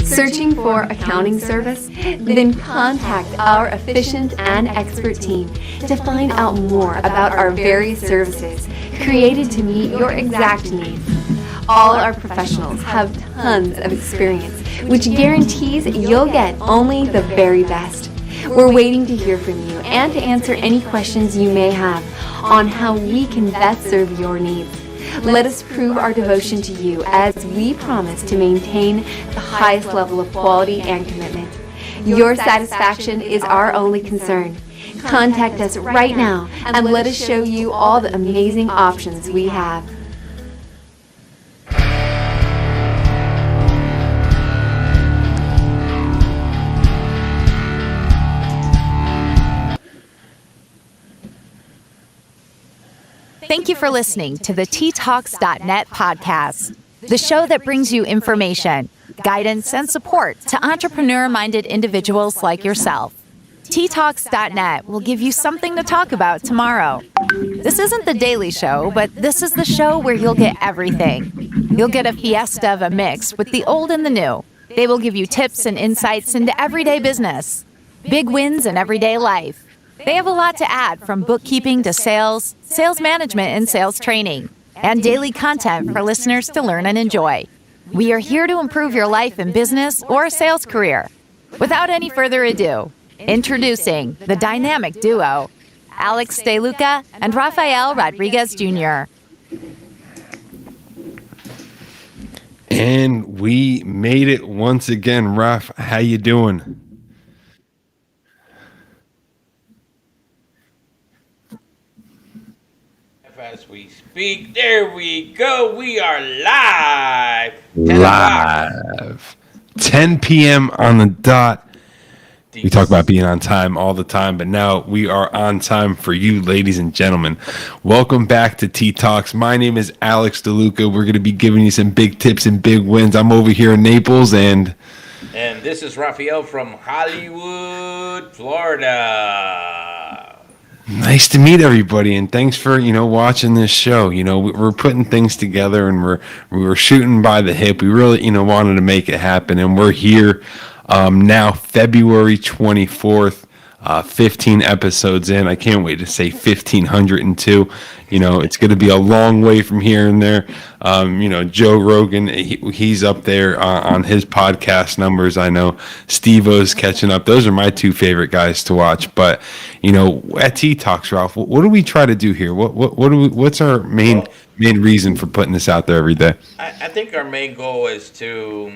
Searching for accounting service? Then contact our efficient and expert team to find out more about our various services created to meet your exact needs. All our professionals have tons of experience, which guarantees you'll get only the very best. We're waiting to hear from you and to answer any questions you may have on how we can best serve your needs. Let us prove our devotion to you as we promise to maintain the highest level of quality and commitment. Your satisfaction is our only concern. Contact us right now and let us show you all the amazing options we have. Thank you for listening to the ttalks.net podcast, the show that brings you information, guidance, and support to entrepreneur-minded individuals like yourself. ttalks.net will give you something to talk about tomorrow. This isn't the daily show, but this is the show where you'll get everything. You'll get a fiesta of a mix with the old and the new. They will give you tips and insights into everyday business, big wins in everyday life. They have a lot to add, from bookkeeping to sales, sales management, and sales training, and daily content for listeners to learn and enjoy. We are here to improve your life and business or sales career. Without any further ado, introducing the dynamic duo, Alex DeLuca and Rafael Rodriguez Jr. And we made it once again. Raf, how you doing? As we speak, there we go. We are live. 10 p.m. on the dot. We talk about being on time all the time, but now we are on time for you, ladies and gentlemen. Welcome back to T Talks. My name is Alex DeLuca. We're going to be giving you some big tips and big wins. I'm over here in Naples, and this is Rafael from Hollywood, Florida. Nice to meet everybody, and thanks for watching this show. We're putting things together, and we're shooting by the hip. We really wanted to make it happen, and we're here now, February 24th. 15 episodes in. I can't wait to say 1,502. It's going to be a long way from here and there. Joe Rogan, he's up there on his podcast numbers. I know Steve-O's catching up. Those are my two favorite guys to watch. But, at T Talks, Ralph, what do we try to do here? What's our main reason for putting this out there every day? I think our main goal is to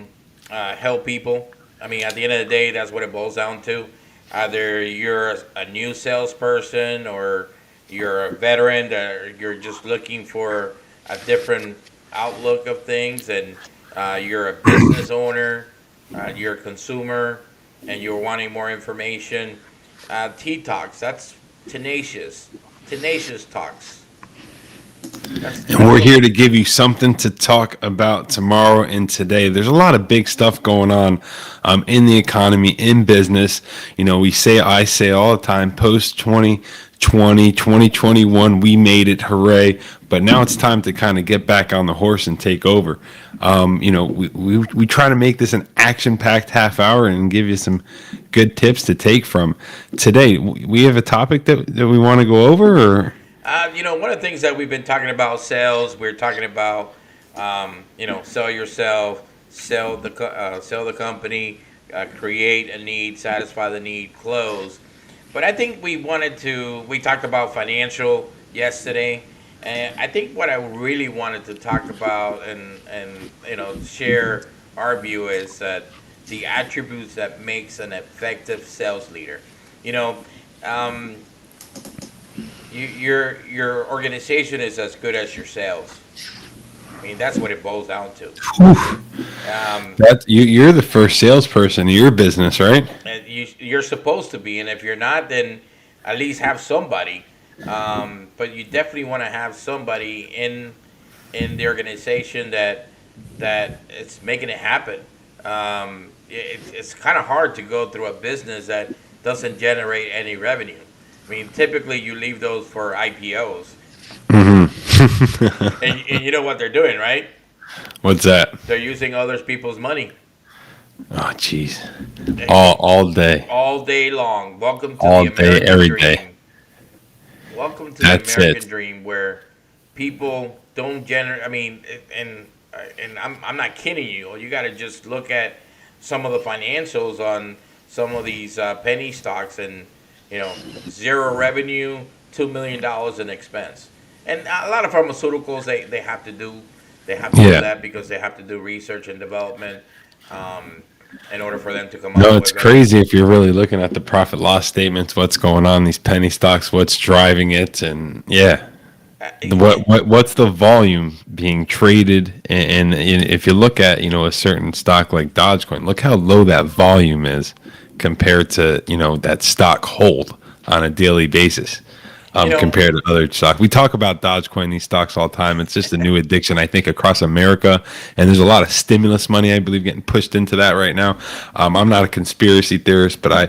help people. I mean, at the end of the day, that's what it boils down to. Either you're a new salesperson, or you're a veteran, or you're just looking for a different outlook of things, and you're a business owner, you're a consumer, and you're wanting more information. T Talks, that's tenacious talks. And we're here to give you something to talk about tomorrow and today. There's a lot of big stuff going on in the economy, in business. I say all the time, post 2020, 2021, we made it, hooray. But now it's time to kind of get back on the horse and take over. We try to make this an action-packed half hour and give you some good tips to take from. Today, we have a topic that we want to go over, or? One of the things that we've been talking about, sales. We're talking about, sell yourself, sell the company, create a need, satisfy the need, close. But I think we talked about financial yesterday, and I think what I really wanted to talk about and share our view is that the attributes that makes an effective sales leader. Your organization is as good as your sales. I mean, that's what it boils down to. You're the first salesperson in your business, right? And you're supposed to be, and if you're not, then at least have somebody. But you definitely want to have somebody in the organization that it's making it happen. it's kind of hard to go through a business that doesn't generate any revenue. I mean, typically you leave those for IPOs, and you know what they're doing, right? What's that? They're using other people's money Oh, jeez. All day. all day long. Welcome to All the day, American every dream. day. Welcome to That's the American it. dream, where people don't generate. I mean, and I'm not kidding you. You got to just look at some of the financials on some of these penny stocks, and zero revenue, $2 million in expense. And a lot of pharmaceuticals, they have to do Yeah. that because they have to do research and development in order for them to come No, up it's with crazy if you're really looking at the profit loss statements, what's going on, these penny stocks, what's driving it, and yeah. What's the volume being traded? And if you look at a certain stock like Dogecoin, look how low that volume is compared to that stock hold on a daily basis. Compared to other stocks. We talk about Dogecoin, these stocks all the time. It's just a new addiction, I think, across America. And there's a lot of stimulus money, I believe, getting pushed into that right now. I'm not a conspiracy theorist, but I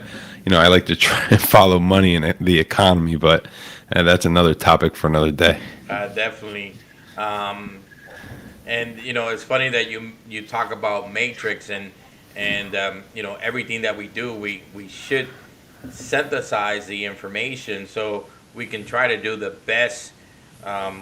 like to try and follow money and the economy. But that's another topic for another day. definitely. And it's funny that you talk about matrix and everything that we do. We should synthesize the information so we can try to do the best, the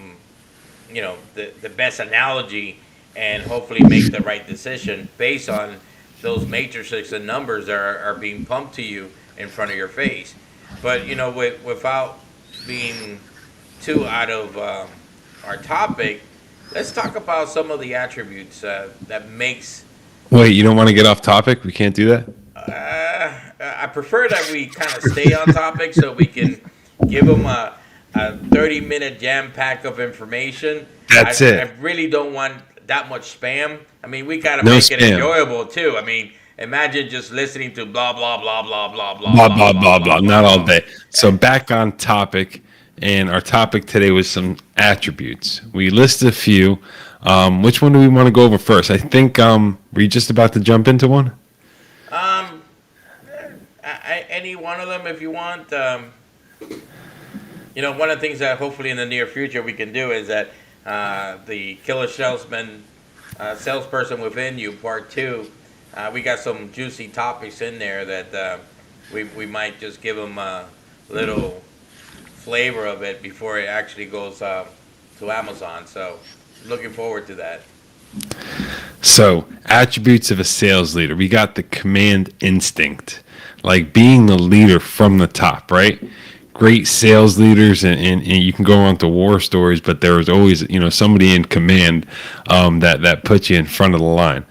best analogy, and hopefully make the right decision based on those matrices and numbers that are being pumped to you in front of your face. But without being too out of our topic, let's talk about some of the attributes that makes. Wait, you don't want to get off topic? We can't do that? I prefer that we kind of stay on topic so we can give them a 30-minute jam pack of information. That's it. I really don't want that much spam. I mean, we gotta No make it spam. enjoyable too. I mean, imagine just listening to blah blah blah blah blah blah Blah, blah, blah, blah. Not all day. So back on topic. And our topic today was some attributes. We listed a few. Which one do we want to go over first? I think, were you just about to jump into one? Any one of them if you want. One of the things that hopefully in the near future we can do is that the Killer Salesperson Within You, Part 2, we got some juicy topics in there that we might just give them a little flavor of it before it actually goes to Amazon. So looking forward to that. So, attributes of a sales leader. We got the command instinct, like being the leader from the top, right? Great sales leaders, and you can go on to war stories, but there was always somebody in command that puts you in front of the line.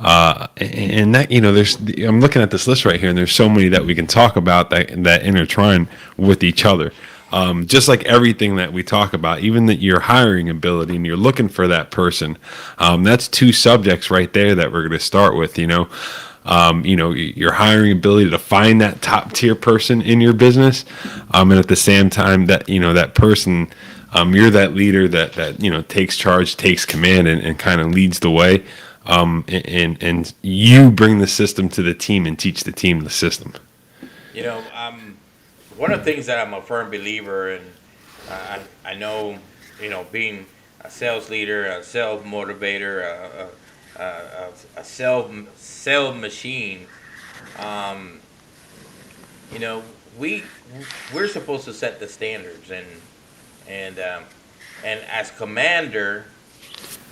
And that I'm looking at this list right here, and there's so many that we can talk about that intertwine with each other. Just like everything that we talk about, even that your hiring ability and you're looking for that person, that's two subjects right there that we're going to start with. Your hiring ability to find that top tier person in your business, and at the same time that that person, you're that leader that takes charge, takes command, and kind of leads the way. And you bring the system to the team and teach the team the system. One of the things that I'm a firm believer in, I know, being a sales leader, a sales motivator, a sales machine, we're supposed to set the standards, and as commander,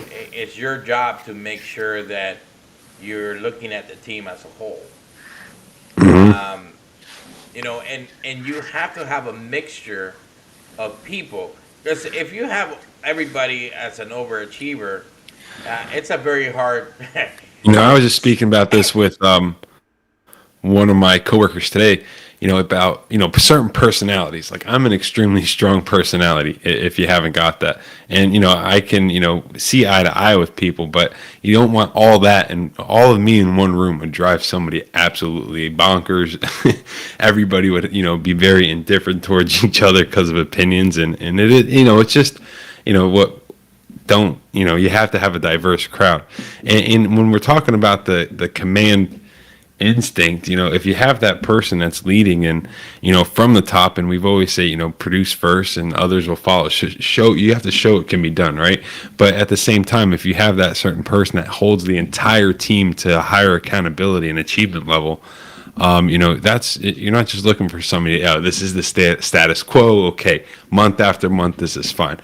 it's your job to make sure that you're looking at the team as a whole. And you have to have a mixture of people. Because if you have everybody as an overachiever, it's a very hard. I was just speaking about this with one of my coworkers today. About certain personalities. Like, I'm an extremely strong personality. If you haven't got that, and I can see eye to eye with people, but you don't want all that, and all of me in one room would drive somebody absolutely bonkers. Everybody would be very indifferent towards each other because of opinions, and it's just what don't, you have to have a diverse crowd. And when we're talking about the command instinct, if you have that person that's leading and, from the top, and we've always say, produce first and others will follow. Show, you have to show it can be done, right? But at the same time, if you have that certain person that holds the entire team to a higher accountability and achievement level, that's, you're not just looking for somebody, oh, this is the status quo. Okay. Month after month, this is fine.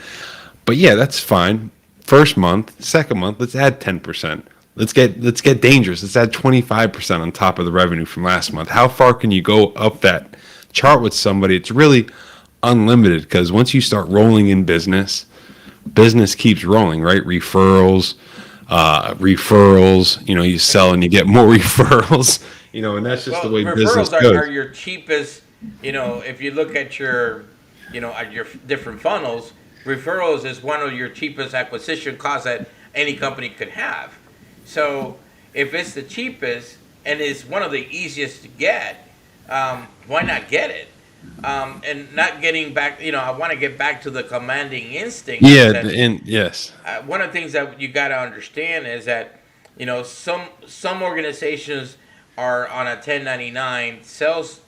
But yeah, that's fine. First month, second month, let's add 10%. Let's get dangerous. Let's add 25% on top of the revenue from last month. How far can you go up that chart with somebody? It's really unlimited, because once you start rolling in business keeps rolling, right? Referrals, you sell and you get more referrals, and that's just the way business goes. Referrals are your cheapest, if you look at your, at your different funnels, referrals is one of your cheapest acquisition costs that any company could have. So if it's the cheapest and it's one of the easiest to get, why not get it? And not getting back, I want to get back to the commanding instinct. Yeah, yes. One of the things that you got to understand is that, some organizations are on a 1099 sales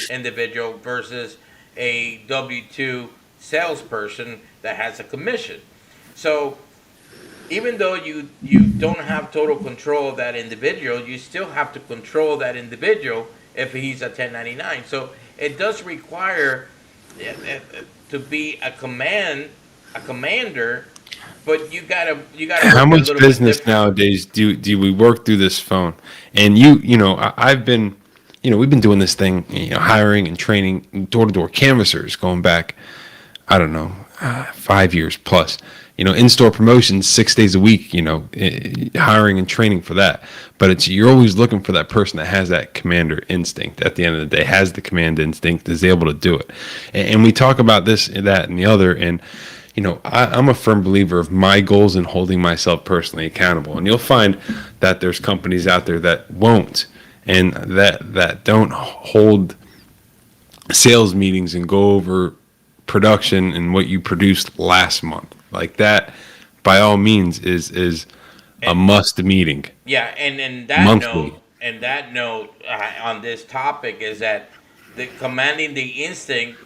individual versus a W-2 salesperson that has a commission. So even though you don't have total control of that individual, you still have to control that individual if he's a 1099. So it does require to be a commander, but you gotta. How much business nowadays do we work through this phone? And I've been, we've been doing this thing, hiring and training door-to-door canvassers going back, I don't know, 5 years plus. In-store promotions 6 days a week, hiring and training for that. But you're always looking for that person that has that commander instinct at the end of the day, has the command instinct, is able to do it. And we talk about this, that, and the other. And, I'm a firm believer of my goals and holding myself personally accountable. And you'll find that there's companies out there that won't, and that don't hold sales meetings and go over production and what you produced last month. Like that, by all means, is a must meeting. Yeah, and that note on this topic is that the commanding the instinct,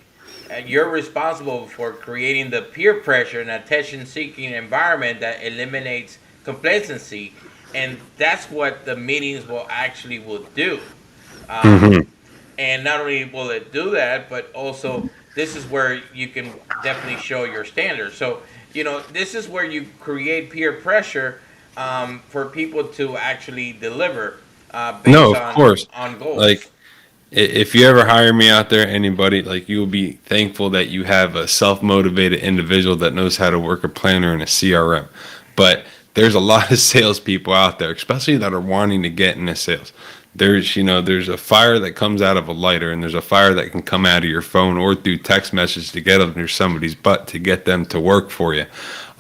you're responsible for creating the peer pressure and attention-seeking environment that eliminates complacency, and that's what the meetings will do. And not only will it do that, but also this is where you can definitely show your standards. So, this is where you create peer pressure for people to actually deliver based on goals. Like, if you ever hire me out there, anybody, like, you will be thankful that you have a self-motivated individual that knows how to work a planner and a CRM. But there's a lot of salespeople out there, especially that are wanting to get into sales. There's a fire that comes out of a lighter, and there's a fire that can come out of your phone or through text message to get under somebody's butt to get them to work for you.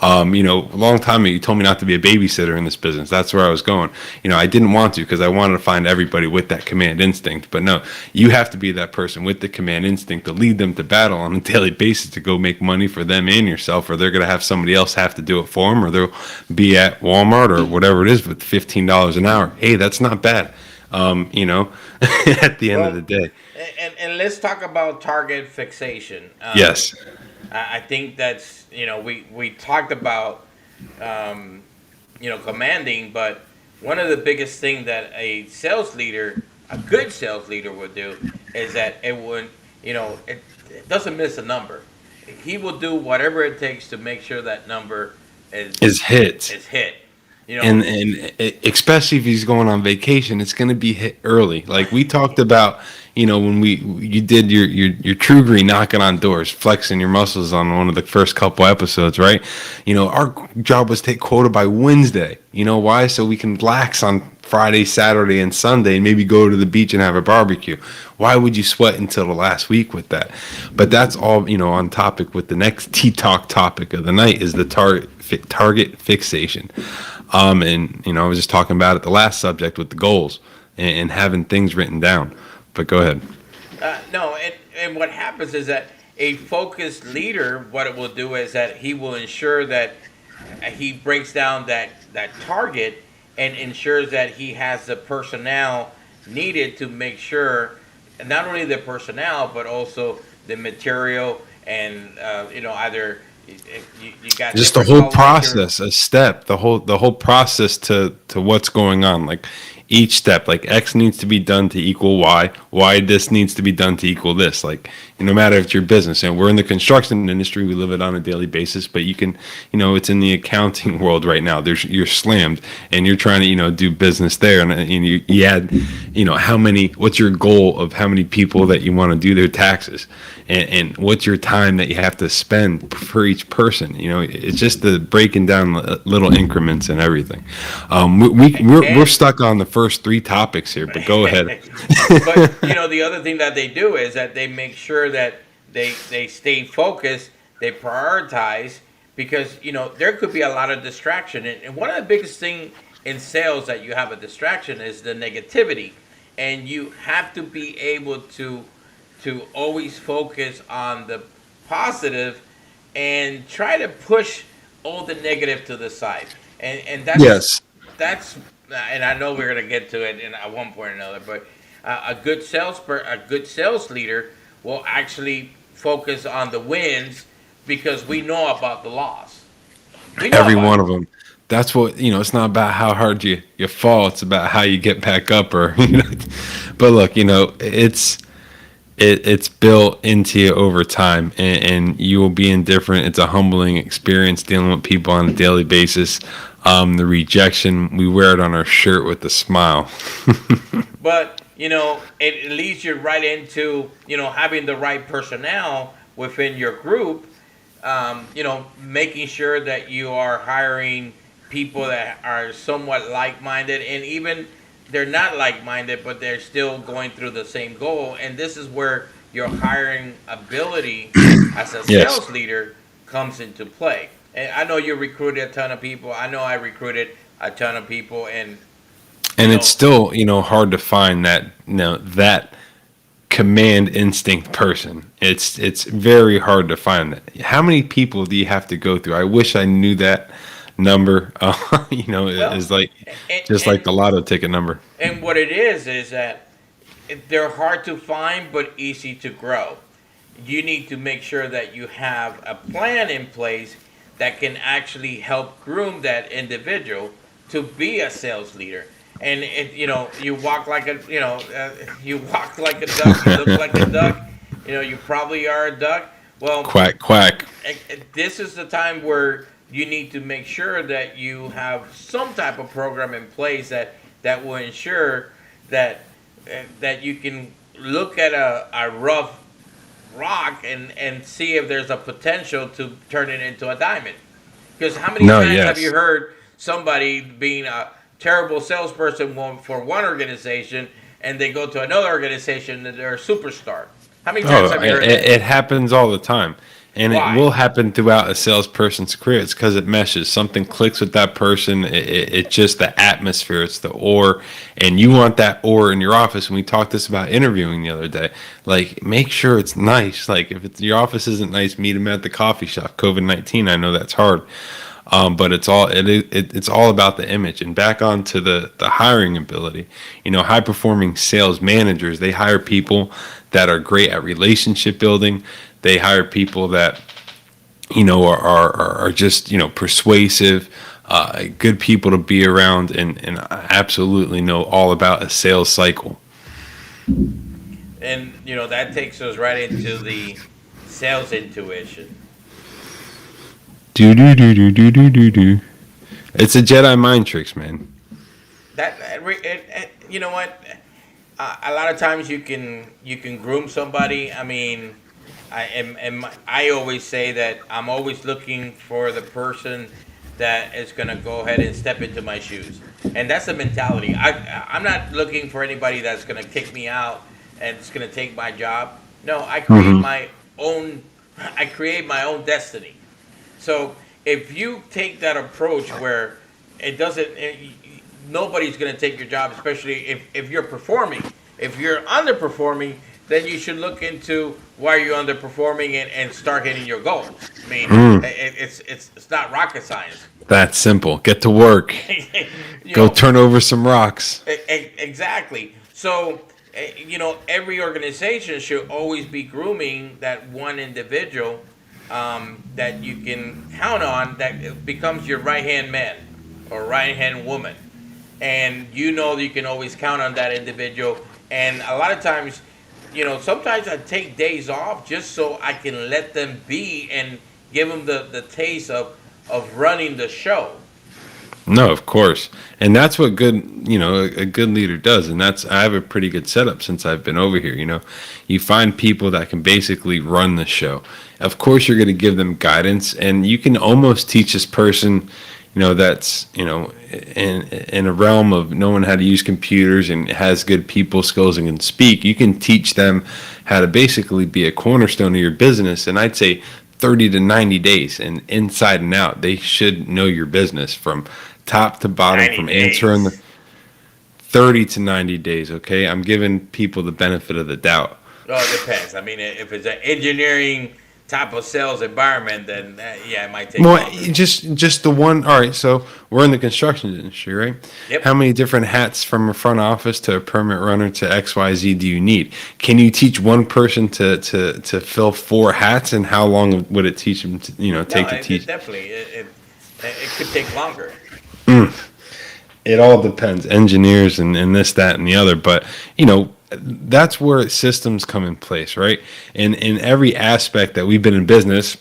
A long time ago, you told me not to be a babysitter in this business. That's where I was going. I didn't want to, because I wanted to find everybody with that command instinct. But no, you have to be that person with the command instinct to lead them to battle on a daily basis to go make money for them and yourself, or they're going to have somebody else have to do it for them, or they'll be at Walmart or whatever it is with $15 an hour. Hey, that's not bad. At the end of the day. And let's talk about target fixation. Yes. I think that's, we talked about, commanding, but one of the biggest things that a good sales leader would do is that it doesn't miss a number. He will do whatever it takes to make sure that number is hit. And especially if he's going on vacation, it's going to be hit early. Like we talked about, when you did your True Green knocking on doors, flexing your muscles on one of the first couple episodes, right? Our job was to take quota by Wednesday. Why? So we can relax on Friday, Saturday, and Sunday, and maybe go to the beach and have a barbecue. Why would you sweat until the last week with that? But that's all, on topic with the next T-Talk topic of the night is the target fixation. I was just talking about it, the last subject with the goals and having things written down. But go ahead. And what happens is that a focused leader, what it will do is that he will ensure that he breaks down that target and ensures that he has the personnel needed to make sure not only the personnel but also the material and either you got Just the different whole color material. process, a step, the whole process to what's going on. Like each step, like X needs to be done to equal Y this needs to be done to equal this. Like no matter if it's your business, and we're in the construction industry, we live it on a daily basis. But you can, it's in the accounting world right now. You're slammed, and you're trying to do business there, and you add, what's your goal of how many people that you want to do their taxes, and what's your time that you have to spend for each person. It's just the breaking down little increments and everything. We're stuck on the first three topics here, but go ahead. But the other thing that they do is that they make sure that they stay focused, they prioritize, because there could be a lot of distraction, and one of the biggest thing in sales that you have a distraction is the negativity, and you have to be able to always focus on the positive and try to push all the negative to the side, and Yes. that's and I know we're gonna get to it at one point or another, but a good sales leader will actually focus on the wins because we know about the loss. We know Every about one it. of them. That's what it's not about how hard you fall, it's about how you get back up, or but look, it's built into you over time, and you will be indifferent. It's a humbling experience dealing with people on a daily basis. The rejection, we wear it on our shirt with a smile. But it leads you right into having the right personnel within your group. Making sure that you are hiring people that are somewhat like-minded, and even they're not like-minded, but they're still going through the same goal. And this is where your hiring ability as a Yes. sales leader comes into play. And I know you recruited a ton of people. I know I recruited a ton of people, and And it's still hard to find that command instinct person. It's very hard to find that. How many people do you have to go through? I wish I knew that number. well, Is like and, just like and the lotto ticket number. and what it is that they're hard to find but easy to grow. You need to make sure that you have a plan in place that can actually help groom that individual to be a sales leader. And you walk like you walk like a duck, you look like a duck. You probably are a duck. Well, Quack quack. this is the time where you need to make sure that you have some type of program in place that will ensure that that you can look at a rough rock and see if there's a potential to turn it into a diamond. Because how many No, times have you yes. heard somebody being a terrible salesperson for one organization and they go to another organization and they're a superstar? How many times Oh, have you heard it, that? it happens all the time. And it Why? will happen throughout a salesperson's career. It's because it meshes. Something clicks with that person. It's just the atmosphere. It's the aura. And you want that aura in your office. And we talked this about interviewing the other day. Like, make sure it's nice. Like, if your office isn't nice, meet them at the coffee shop. COVID-19, I know that's hard. But it's all about the image. And back onto the hiring ability. High performing sales managers, they hire people that are great at relationship building. They hire people that are just persuasive, good people to be around, and absolutely know all about a sales cycle. And that takes us right into the sales intuition. Do do do do do do do do. It's a Jedi mind tricks, man. You know what? A lot of times you can groom somebody. I mean, I always say that I'm always looking for the person that is going to go ahead and step into my shoes, and that's the mentality. I'm not looking for anybody that's going to kick me out and it's going to take my job. No, I create Hmm. my own. I create my own destiny. So if you take that approach where it doesn't, nobody's going to take your job, especially if you're performing. If you're underperforming, then you should look into why you're underperforming and start hitting your goals. I mean, it's not rocket science. That's simple. Get to work. Go turn over some rocks. Exactly. So, every organization should always be grooming that one individual that you can count on, that becomes your right-hand man or right-hand woman. And that you can always count on that individual. And a lot of times, sometimes I take days off just so I can let them be and give them the taste of running the show. No, of course. And that's what a good leader does. And I have a pretty good setup since I've been over here. You find people that can basically run the show. Of course, you're going to give them guidance, and you can almost teach this person, that's, in a realm of knowing how to use computers and has good people skills and can speak. You can teach them how to basically be a cornerstone of your business. And I'd say 30 to 90 days, and inside and out, they should know your business from top to bottom, from answering the 30 to 90 days. Okay. I'm giving people the benefit of the doubt. Oh, it depends. I mean, if it's an engineering type of sales environment, then it might take longer. Just the one. All right. So we're in the construction industry, right? Yep. How many different hats from a front office to a permit runner to XYZ do you need? Can you teach one person to fill 4 hats, and how long would it teach them to, take to teach? Definitely. It could take longer. It all depends. Engineers and this, that, and the other. But, that's where systems come in place, right? And in every aspect that we've been in business,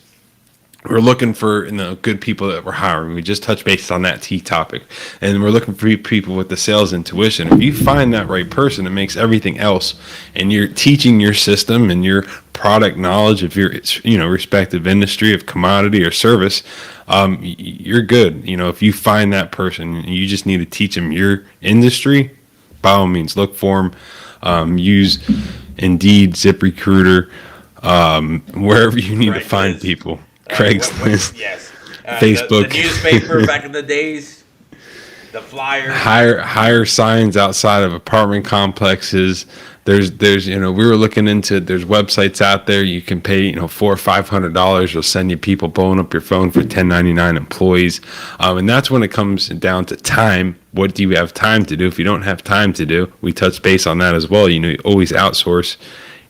we're looking for good people that we're hiring. We just touched base on that T topic. And we're looking for people with the sales intuition. If you find that right person, it makes everything else. And you're teaching your system and your product knowledge of your respective industry of commodity or service, you're good. If you find that person, you just need to teach them your industry. By all means, look for them. Use Indeed, ZipRecruiter, wherever you need to find people. Craigslist, yes, Facebook, the newspaper back in the days, the flyer. Hire signs outside of apartment complexes. There's we were looking into. There's websites out there you can pay $400 or $500. They'll send you people blowing up your phone for 1099 employees, and that's when it comes down to time. What do you have time to do? If you don't have time to do, we touch base on that as well. You always outsource,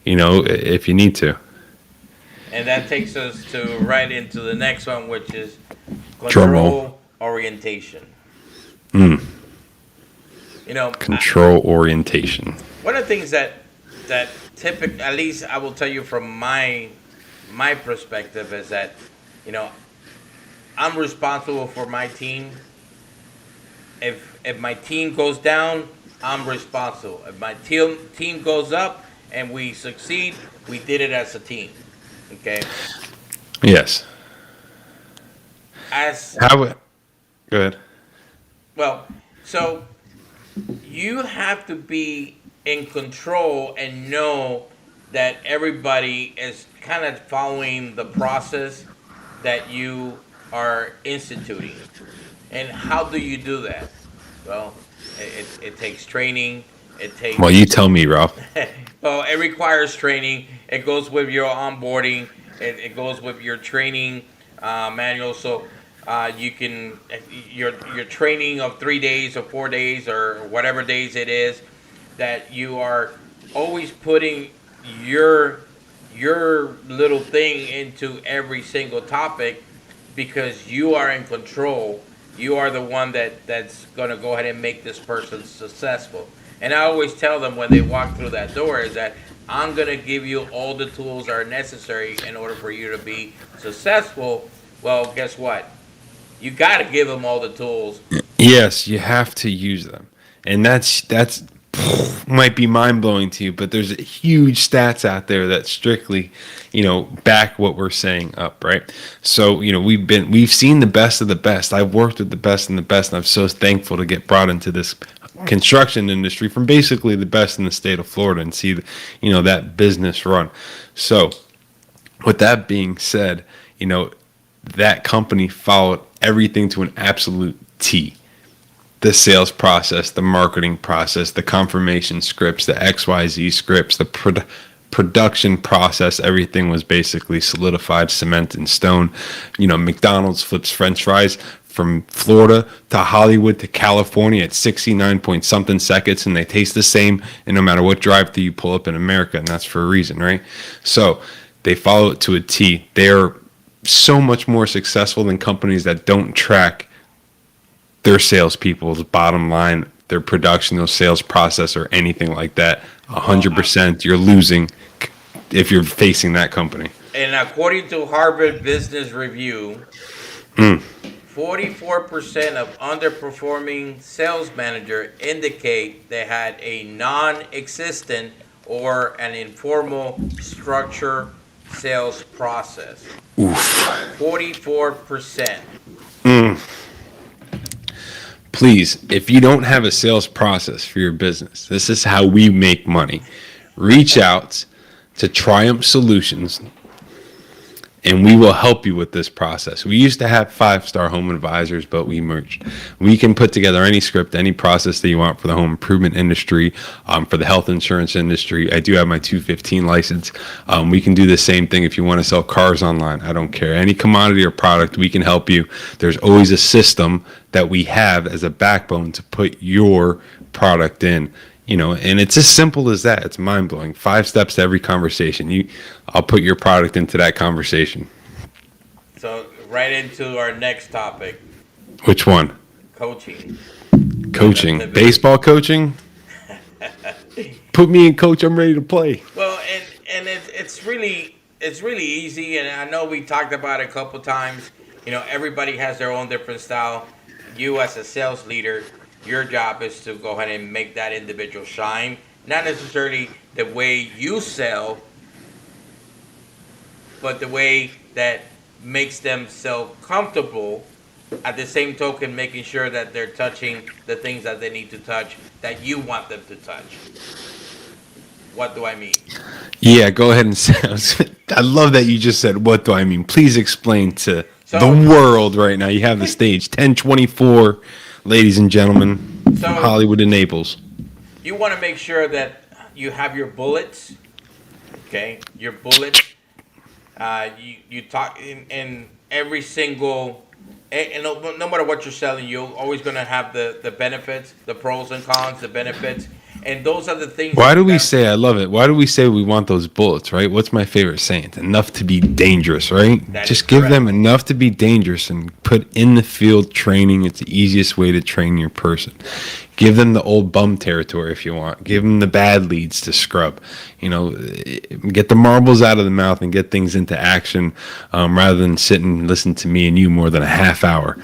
if you need to. And that takes us right into the next one, which is control orientation. Control orientation. One of the things that typically, at least I will tell you from my perspective, is that I'm responsible for my team. If my team goes down, I'm responsible. If my team goes up and we succeed, we did it as a team. Okay. Yes. Go ahead. Well, so you have to be in control and know that everybody is kind of following the process that you are instituting. And how do you do that? Well, it takes training. Well, you tell me, Ralph. Well, it requires training. It goes with your onboarding. It goes with your training manual. So you can your training of 3 days or 4 days or whatever days it is, that you are always putting your little thing into every single topic, because you are in control. You are the one that's going to go ahead and make this person successful. And I always tell them when they walk through that door is that I'm going to give you all the tools that are necessary in order for you to be successful. Well, guess what? You got to give them all the tools. Yes, you have to use them. And that's might be mind-blowing to you, but there's huge stats out there that strictly, back what we're saying up, right? So, we've seen the best of the best. I've worked with the best and the best, and I'm so thankful to get brought into this construction industry from basically the best in the state of Florida and see, that business run. So, with that being said, that company followed everything to an absolute T. The sales process, the marketing process, the confirmation scripts, the XYZ scripts, the production process, everything was basically solidified, cement and stone. McDonald's flips French fries from Florida to Hollywood to California at 69 point something seconds, and they taste the same. And no matter what drive-thru you pull up in America, and that's for a reason, right? So they follow it to a T. They're so much more successful than companies that don't track their salespeople's bottom line, their production, their sales process, or anything like that. 100% you're losing if you're facing that company. And according to Harvard Business Review, 44% of underperforming sales managers indicate they had a non-existent or an informal structure sales process. Oof. 44%. Please, if you don't have a sales process for your business, this is how we make money. Reach out to Triumph Solutions, and we will help you with this process. We used to have 5-star home advisors, but we merged. We can put together any script, any process that you want for the home improvement industry, for the health insurance industry. I do have my 215 license. We can do the same thing if you want to sell cars online. I don't care. Any commodity or product, we can help you. There's always a system that we have as a backbone to put your product in. And it's as simple as that. It's mind-blowing. 5 steps to every conversation. I'll put your product into that conversation. So right into our next topic. Which one? Coaching. Coaching. Baseball coaching? Put me in, coach. I'm ready to play. Well, and it's really easy, and I know we talked about it a couple times. Everybody has their own different style. You as a sales leader, your job is to go ahead and make that individual shine. Not necessarily the way you sell, but the way that makes them sell comfortable. At the same token, making sure that they're touching the things that they need to touch, that you want them to touch. What do I mean? Yeah, go ahead and say. I love that you just said, what do I mean? Please explain to the world right now. You have the stage. 1024, ladies and gentlemen, Hollywood and Naples. You want to make sure that you have your bullets, okay? Your bullets. You talk in every single, and no matter what you're selling, you're always going to have the benefits, the pros and cons, the benefits. And those are the things. Why do we say, I love it, why do we say we want those bullets, right? What's my favorite saying? Enough to be dangerous, right? Just give them enough to be dangerous and put in the field training. It's the easiest way to train your person. Give them the old bum territory if you want. Give them the bad leads to scrub. Get the marbles out of the mouth and get things into action, rather than sit and listen to me and you more than a half hour,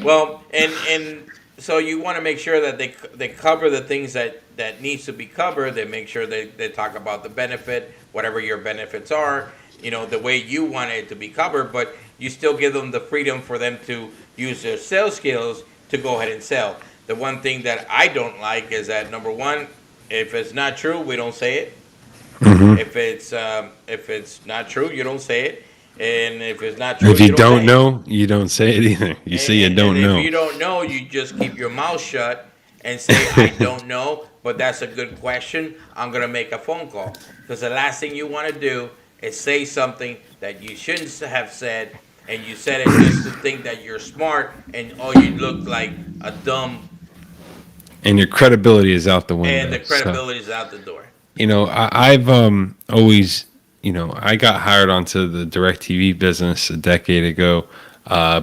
Well, and so you want to make sure that they cover the things that needs to be covered. They make sure they talk about the benefit, whatever your benefits are, the way you want it to be covered, but you still give them the freedom for them to use their sales skills to go ahead and sell. The one thing that I don't like is that, number one, if it's not true, we don't say it. Mm-hmm. If it's not true, you don't say it. And if it's not true, if you don't know, you don't say it either. You say you don't know. If you don't know, you just keep your mouth shut and say, I don't know, but that's a good question. I'm going to make a phone call. Because the last thing you want to do is say something that you shouldn't have said, and you said it just to think that you're smart, and you look like a dumb. And your credibility is out the window. And the credibility is out the door. I've always... I got hired onto the DirecTV business a decade ago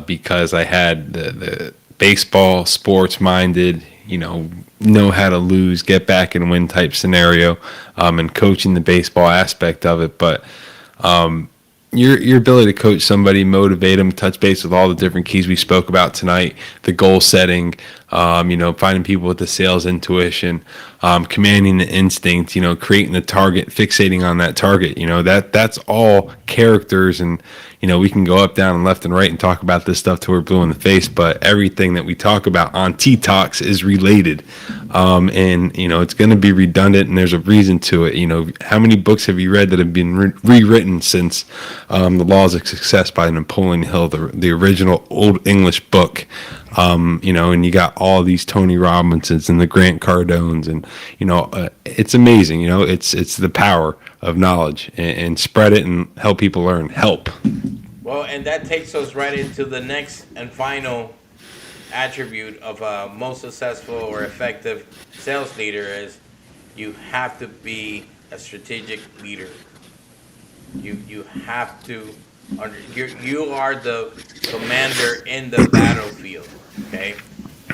because I had the baseball, sports-minded, know how to lose, get back and win type scenario, and coaching the baseball aspect of it. But your ability to coach somebody, motivate them, touch base with all the different keys we spoke about tonight, the goal setting, finding people with the sales intuition, commanding the instinct, creating the target, fixating on that target, that's all characters. And, we can go up, down, and left and right and talk about this stuff till we're blue in the face, but everything that we talk about on T-Talks is related. And it's going to be redundant, and there's a reason to it. How many books have you read that have been rewritten since The Laws of Success by Napoleon Hill, the original Old English book? And you got all these Tony Robbinsons and the Grant Cardones, and it's amazing. It's the power of knowledge, and spread it and help people learn. Help. Well, and that takes us right into the next and final attribute of a most successful or effective sales leader is you have to be a strategic leader. You have to you are the commander in the battlefield. Okay,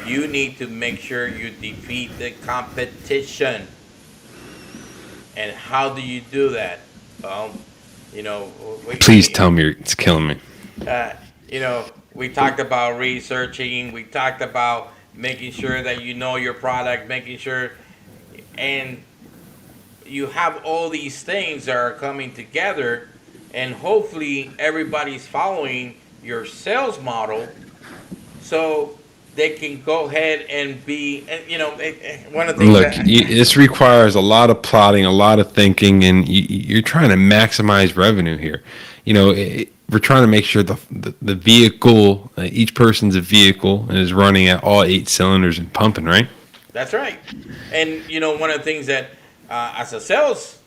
you need to make sure you defeat the competition. And how do you do that? Well, Please tell me it's killing me. We talked about researching. We talked about making sure that you know your product, making sure, and you have all these things that are coming together, and hopefully everybody's following your sales model, so they can go ahead and be, one of the things. Look, this requires a lot of plotting, a lot of thinking, and you're trying to maximize revenue here. We're trying to make sure the vehicle, each person's a vehicle, and is running at all 8 cylinders and pumping, right? That's right. And one of the things that as a sales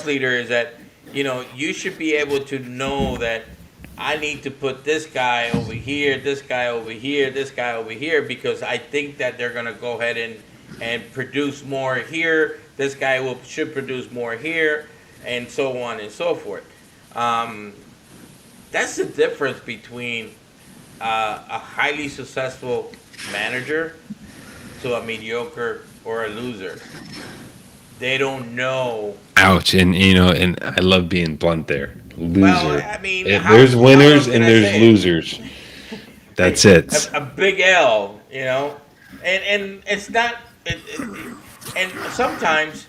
leader is that you should be able to know that I need to put this guy over here, this guy over here, this guy over here, because I think that they're going to go ahead and produce more here. This guy should produce more here, and so on and so forth. That's the difference between a highly successful manager to a mediocre or a loser. They don't know. Ouch! And and I love being blunt there. Loser. Well, there's winners and there's losers. That's it. A big L, and it's not. And sometimes,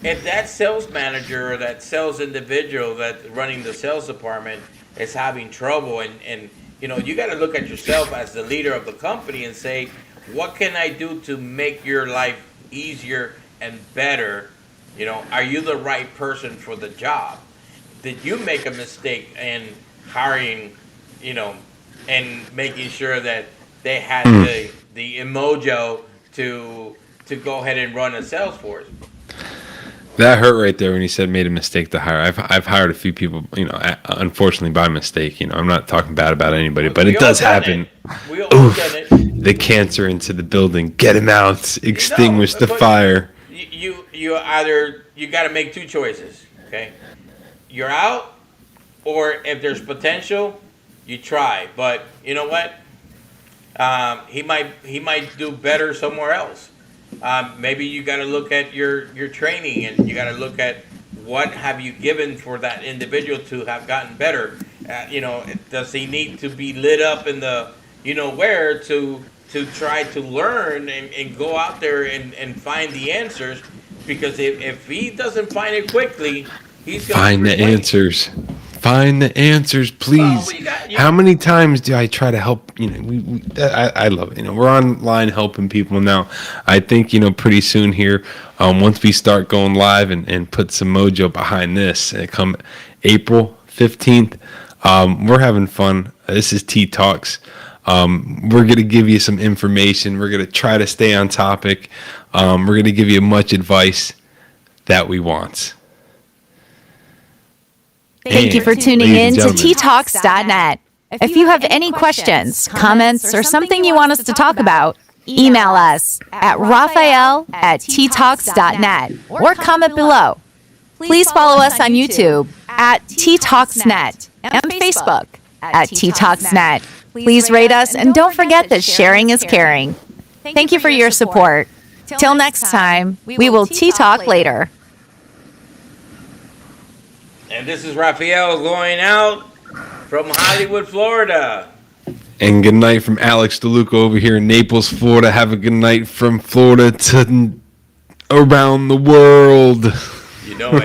if that sales manager or that sales individual that's running the sales department is having trouble, and you got to look at yourself as the leader of the company and say, what can I do to make your life easier and better? Are you the right person for the job? Did you make a mistake in hiring, and making sure that they had the mojo to go ahead and run a sales force? That hurt right there when you said made a mistake to hire. I've hired a few people, unfortunately by mistake. I'm not talking bad about anybody, but it does happen. We all done it. The cancer into the building. Get him out. Extinguish the fire. You got to make two choices. Okay, you're out, or if there's potential, you try. But you know what? He might do better somewhere else. Maybe you got to look at your training, and you got to look at what have you given for that individual to have gotten better. Does he need to be lit up in the where to try to learn and go out there and find the answers? Because if he doesn't find it quickly, he's going to find the answers. Find the answers, please. How many times do I try to help? I love it. We're online helping people now. I think pretty soon here, once we start going live and put some mojo behind this, come April 15th, we're having fun. This is T Talks. We're going to give you some information. We're going to try to stay on topic. We're going to give you much advice that we want. Thank you for tuning in to ttalks.net. If you have any questions, comments, or something you want us to talk about, email us at raphael@ttalks.net or comment below. Please follow us on YouTube at ttalksnet and Facebook at ttalksnet. Please rate us, and don't forget that sharing is caring. Thank you for your support. Till next time, we will T-Talk later. And this is Raphael going out from Hollywood, Florida. And good night from Alex DeLuca over here in Naples, Florida. Have a good night from Florida to around the world. You know it.